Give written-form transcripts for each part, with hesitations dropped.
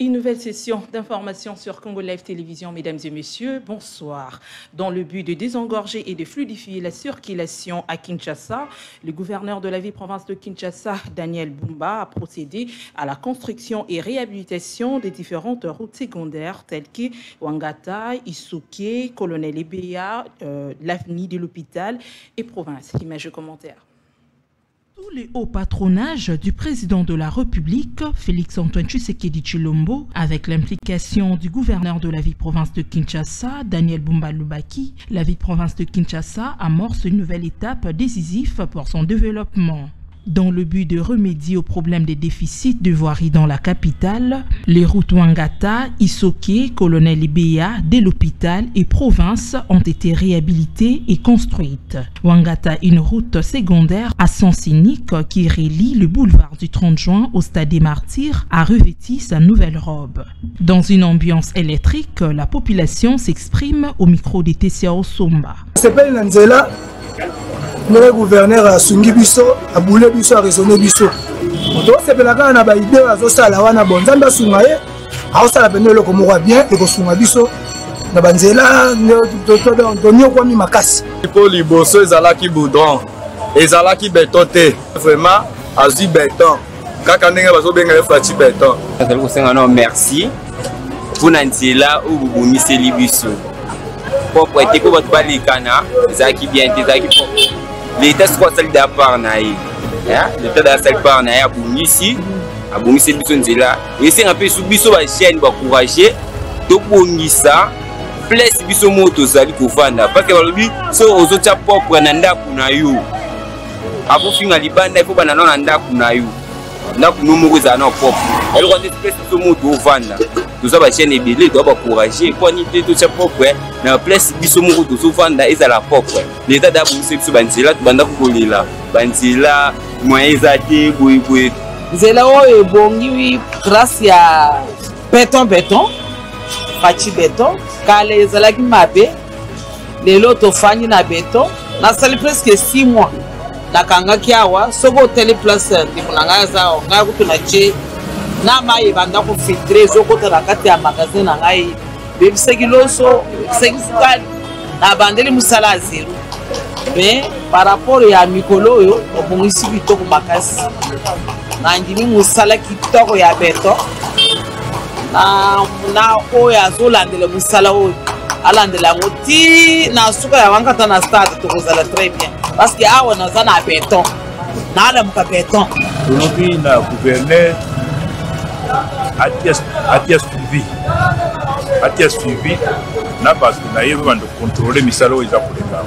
Une nouvelle session d'information sur Congo Live Télévision, mesdames et messieurs, bonsoir. Dans le but de désengorger et de fluidifier la circulation à Kinshasa, le gouverneur de la ville-province de Kinshasa, Daniel Bumba, a procédé à la construction et réhabilitation des différentes routes secondaires telles que Wangata, Isuke, Colonel Ebea, l'avenue de l'hôpital et province. Image commentaire. Sous les hauts patronages du président de la République, Félix-Antoine Tshisekedi Tshilombo, avec l'implication du gouverneur de la ville-province de Kinshasa, Daniel Bumba Lubaki, la ville-province de Kinshasa amorce une nouvelle étape décisive pour son développement. Dans le but de remédier au problème des déficits de voirie dans la capitale, les routes Wangata, Isoke, Colonel Ebea, de l'hôpital et province ont été réhabilitées et construites. Wangata, une route secondaire à sens unique qui relie le boulevard du 30 juin au stade des Martyrs, a revêti sa nouvelle robe. Dans une ambiance électrique, la population s'exprime au micro de Tessia Osomba. Le gouverneur a sungi biso, a boulé biso, a raisonné biso. On se fait la gana na ba idée à zosa la wana bonzamba sungaye, a osa la benelo comme on bien et ko sunga biso. Na banzela donio kwa mi makasi. Pour les bosso ezalaki boudron, ezalaki béton té. Vraiment azi béton. Kaka ndenge bazo benga flati béton. Ezalako senga non merci. Pour nanzela ou bubumise libiso. Propreté ko bat balikana, ezalaki bien, ezalaki propre. L'État soit solide à part naïe. L'État doit solide par naïe à Boumisi, à Boumisi Bissonzela. Et c'est un peu sous Bisso la chaîne va courager. Donc Boumisa, place Bisso moto zali kufanda. Parce que lui, so aux autres propres nanda kunayu. Avant fin à Libanda, il faut banana nanda kunayu. Nanda kunumu zana propre. Elle rend espèce de moto au vanda. Tout ça va chaîne ébélé, doit pas courager. Quand il était tout ça propre, na place Bisso moto au vanda est à la propre. L'État doit pousser sur Banzela, Banda Kukolila, Banzela, Moïsate, Boui. Zela oyo bongi grâce à béton, Fachi béton, kale ezalaki mabe, lelo tofani na béton, na sali presque 6 mois. Na kangaki awa, soko tele place ndimunanga za nga kutuna che na mai banda ko filtrer zoko tala kati ya magasin na ngai. Bebiseki loso, sekisukali na bandeli musala zero. Mais par rapport à Mikolo, on a ici plutôt que Makasi. Nandini musala kitoko ya beto. Na oya zolandele musala oyo. Alandela moti na suka ya wankata na stade to kozala très bien. Parce que awa na zana beton. Na ala muka beton. Aujourd'hui na gouverneur a suivi na parce que na yeba de contrôler misalo iza koleka.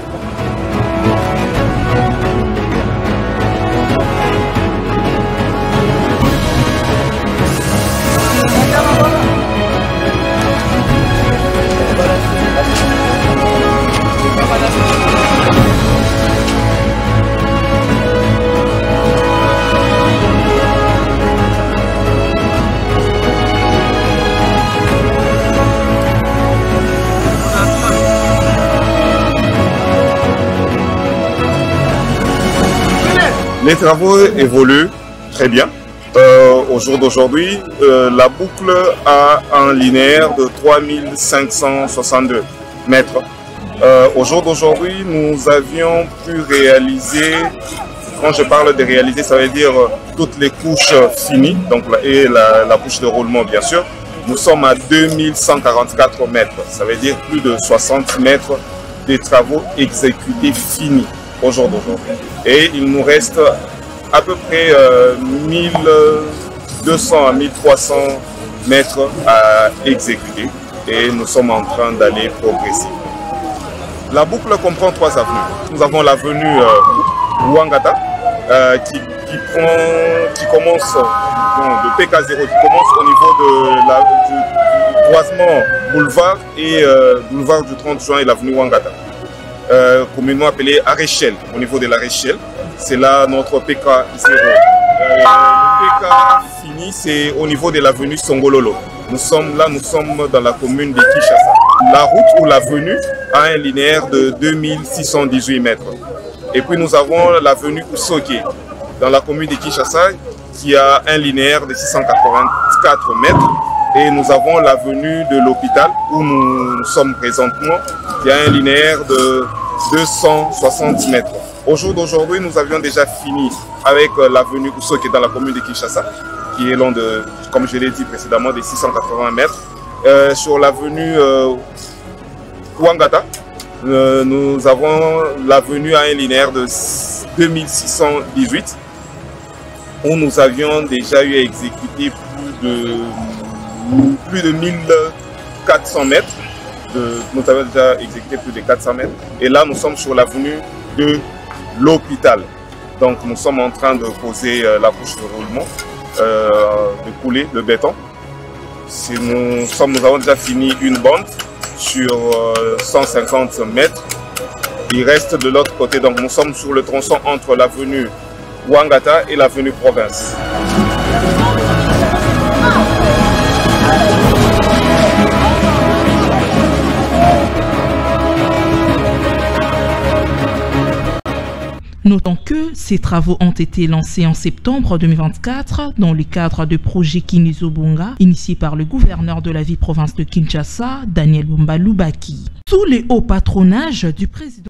Les travaux évoluent très bien. Au jour d'aujourd'hui, la boucle a un linéaire de 3562 mètres. Au jour d'aujourd'hui, nous avions pu réaliser, quand je parle de réaliser, ça veut dire toutes les couches finies, donc, et la couche de roulement bien sûr. Nous sommes à 2144 mètres, ça veut dire plus de 60 mètres de travaux exécutés finis au jour d'aujourd'hui. Et il nous reste à peu près 1200 à 1300 mètres à exécuter et nous sommes en train d'aller progressivement. La boucle comprend 3 avenues. Nous avons l'avenue Wangata qui commence de PK0 qui commence au niveau du croisement boulevard et boulevard du 30 juin et l'avenue Wangata. Communément appelé Aréchelle, au niveau de l'Aréchelle. C'est là notre PK0. Le PK fini, c'est au niveau de l'avenue Songololo. Nous sommes dans la commune de Kinshasa. La route ou l'avenue a un linéaire de 2618 mètres. Et puis nous avons l'avenue Usoke, dans la commune de Kinshasa, qui a un linéaire de 684 mètres. Et nous avons l'avenue de l'hôpital où nous sommes présentement. Il y a un linéaire de 260 mètres. Au jour d'aujourd'hui, nous avions déjà fini avec l'avenue Ousso qui est dans la commune de Kinshasa, qui est long de, comme je l'ai dit précédemment, des 680 mètres. Sur l'avenue Ouangata, nous avons l'avenue à un linéaire de 2618 où nous avions déjà eu à exécuter plus de 1400 mètres. Nous avons déjà exécuté plus de 400 mètres. Et là, nous sommes sur l'avenue de l'hôpital. Donc, nous sommes en train de poser la couche de roulement, de couler le béton. Nous avons déjà fini une bande sur 150 mètres. Il reste de l'autre côté. Donc, nous sommes sur le tronçon entre l'avenue Ouangata et l'avenue Province. Notons que ces travaux ont été lancés en septembre 2024 dans le cadre du projet Kinizobonga, initié par le gouverneur de la ville-province de Kinshasa, Daniel Bumba Lubaki. Sous le haut patronage du président.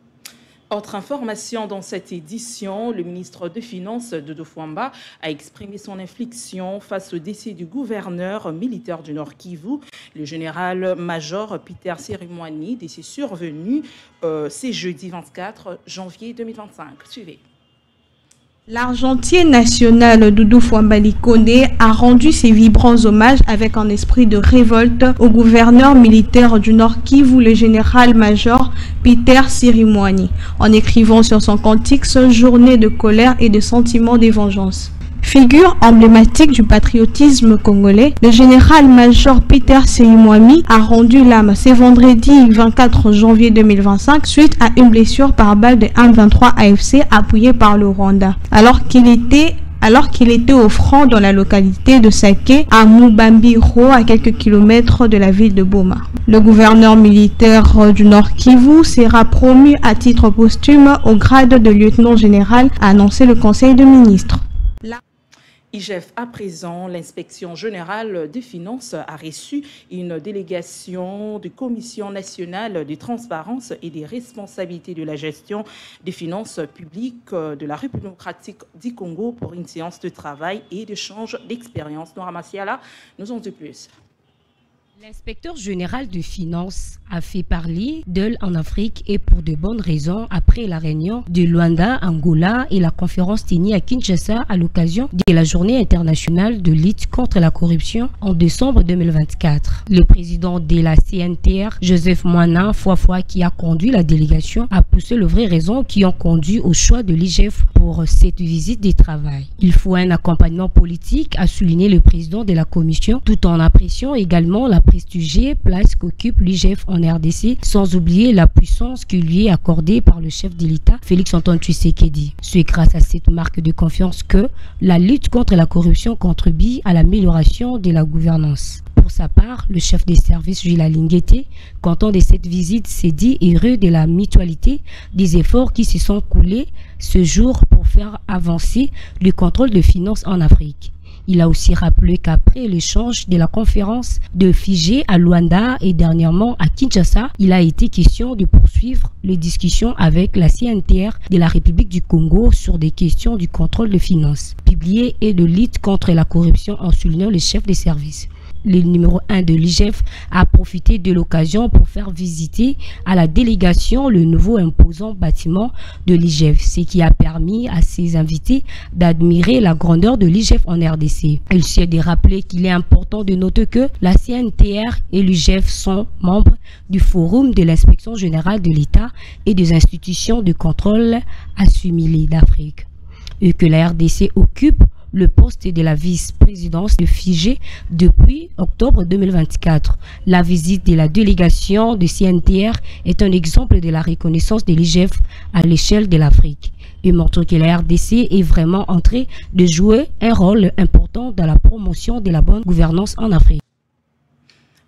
Autre information dans cette édition, le ministre des Finances, Dodo Fwamba, a exprimé son infliction face au décès du gouverneur militaire du Nord Kivu, le général-major Peter Sirimwani, décès survenu ce jeudi 24 janvier 2025. Suivez. L'argentier national Doudou Fwamba Likonde a rendu ses vibrants hommages avec un esprit de révolte au gouverneur militaire du Nord Kivu, le général-major Peter Sirimwani, en écrivant sur son cantique « Journée de colère et de sentiment de vengeance ». Figure emblématique du patriotisme congolais, le général-major Peter Sirimwani a rendu l'âme ce vendredi 24 janvier 2025 suite à une blessure par balle de M23 AFC appuyée par le Rwanda. Alors qu'il était au front dans la localité de Sake, à Mubambiro, à quelques kilomètres de la ville de Boma. Le gouverneur militaire du Nord Kivu sera promu à titre posthume au grade de lieutenant général, a annoncé le Conseil de ministres. IGF, à présent, l'inspection générale des finances a reçu une délégation de Commission nationale de transparence et des responsabilités de la gestion des finances publiques de la République démocratique du Congo pour une séance de travail et d'échange d'expérience. Nora Massiala nous en dit plus. L'inspecteur général de finances a fait parler d'elle en Afrique et pour de bonnes raisons après la réunion de Luanda, Angola et la conférence tenue à Kinshasa à l'occasion de la journée internationale de lutte contre la corruption en décembre 2024. Le président de la CNTR, Joseph Moana Fouafoua, qui a conduit la délégation, a poussé les vraies raisons qui ont conduit au choix de l'IGF pour cette visite de travail. Il faut un accompagnement politique, a souligné le président de la commission, tout en appréciant également la prestigieux place qu'occupe l'IGF en RDC, sans oublier la puissance qui lui est accordée par le chef de l'État, Félix-Antoine Tshisekedi. C'est grâce à cette marque de confiance que la lutte contre la corruption contribue à l'amélioration de la gouvernance. Pour sa part, le chef des services, Gila Linguete, content de cette visite, s'est dit heureux de la mutualité des efforts qui se sont coulés ce jour pour faire avancer le contrôle de finances en Afrique. Il a aussi rappelé qu'après l'échange de la conférence de Figé à Luanda et dernièrement à Kinshasa, il a été question de poursuivre les discussions avec la CNTR de la République du Congo sur des questions du contrôle de finances publiées et de lutte contre la corruption en soulignant les chefs des services. Le numéro 1 de l'IGF a profité de l'occasion pour faire visiter à la délégation le nouveau imposant bâtiment de l'IGF, ce qui a permis à ses invités d'admirer la grandeur de l'IGF en RDC. Il s'est de rappeler qu'il est important de noter que la CNTR et l'IGF sont membres du Forum de l'inspection générale de l'État et des institutions de contrôle assimilées d'Afrique, et que la RDC occupe le poste de la vice-présidence de Figé depuis octobre 2024. La visite de la délégation de CNTR est un exemple de la reconnaissance de l'IGF à l'échelle de l'Afrique et montre que la RDC est vraiment en train de jouer un rôle important dans la promotion de la bonne gouvernance en Afrique.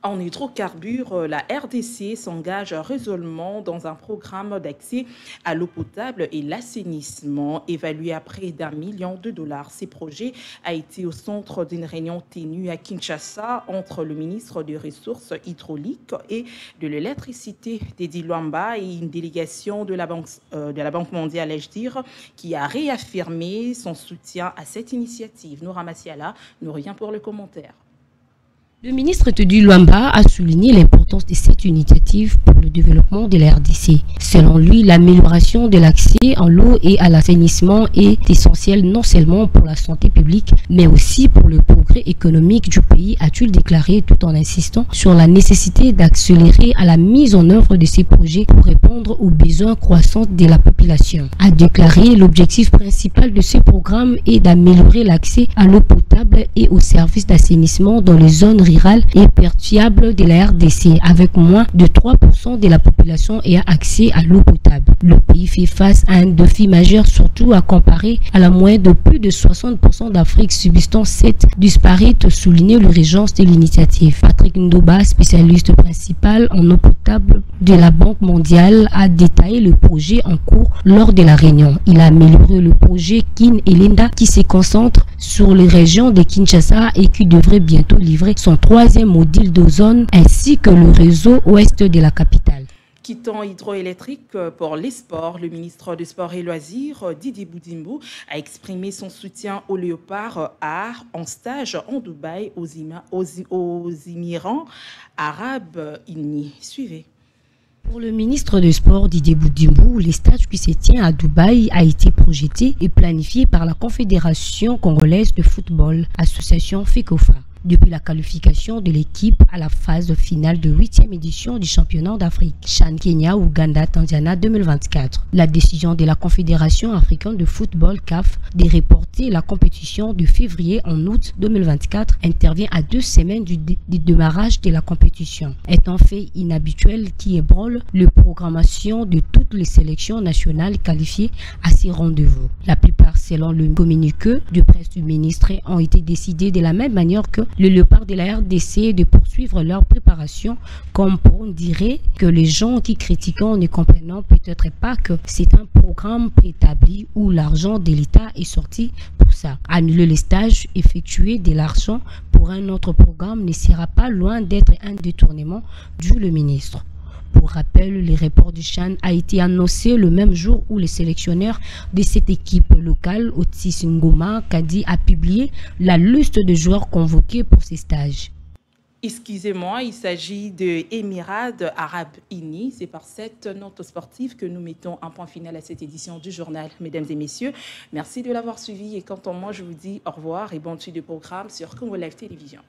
En hydrocarbures, la RDC s'engage résolument dans un programme d'accès à l'eau potable et l'assainissement évalué à près d'1 million de dollars. Ce projet a été au centre d'une réunion tenue à Kinshasa entre le ministre des Ressources hydrauliques et de l'électricité, Teddy Luamba, et une délégation de la Banque mondiale, ai-je dire, qui a réaffirmé son soutien à cette initiative. Noura Massiala nous revient pour le commentaire. Le ministre Teddy Luamba a souligné l'importance de cette initiative pour le développement de la RDC. Selon lui, l'amélioration de l'accès en l'eau et à l'assainissement est essentielle non seulement pour la santé publique, mais aussi pour le progrès économique du pays, a-t-il déclaré, tout en insistant sur la nécessité d'accélérer à la mise en œuvre de ces projets pour répondre aux besoins croissants de la population. A déclaré, l'objectif principal de ce programme est d'améliorer l'accès à l'eau potable et aux services d'assainissement dans les zones rurale et perturbable de la RDC, avec moins de 3% de la population ayant accès à l'eau potable. Le pays fait face à un défi majeur, surtout à comparer à la moyenne de plus de 60% d'Afrique subissant cette disparité, souligné le régence de l'initiative. Patrick Ndoba, spécialiste principal en eau potable de la Banque mondiale, a détaillé le projet en cours lors de la réunion. Il a amélioré le projet Kin et Linda qui se concentre sur les régions de Kinshasa et qui devrait bientôt livrer son troisième module d'ozone ainsi que le réseau ouest de la capitale. Quittant hydroélectrique pour les sports, le ministre des Sports et Loisirs, Didier Boudimbo, a exprimé son soutien aux léopards art en stage en Dubaï aux Émirats arabes unis. Suivez. Pour le ministre des Sports Didier Boudimbo, le stage qui se tient à Dubaï a été projeté et planifié par la Confédération congolaise de football, association FECOFA. Depuis la qualification de l'équipe à la phase finale de 8e édition du championnat d'Afrique, Chan Kenya, Ouganda, Tanzania 2024. La décision de la Confédération africaine de football CAF de reporter la compétition de février en août 2024 intervient à 2 semaines du démarrage de la compétition. Est un fait inhabituel qui ébranle la programmation de toutes les sélections nationales qualifiées à ces rendez-vous. La plupart, selon le communiqué de presse du ministre, ont été décidés de la même manière que le léopard de la RDC de poursuivre leur préparation, comme on dirait que les gens qui critiquent ne comprennent peut-être pas que c'est un programme préétabli où l'argent de l'État est sorti pour ça. Annuler les stages effectués de l'argent pour un autre programme ne sera pas loin d'être un détournement, dit le ministre. Pour rappel, le report du Chan a été annoncé le même jour où le sélectionneur de cette équipe locale, Otis Ngoma Kadi, a publié la liste de joueurs convoqués pour ces stages. Excusez-moi, il s'agit de Émirats arabes unis. C'est par cette note sportive que nous mettons un point final à cette édition du journal. Mesdames et messieurs, merci de l'avoir suivi. Et quant à moi, je vous dis au revoir et bonne suite de programme sur Congo Live Télévision.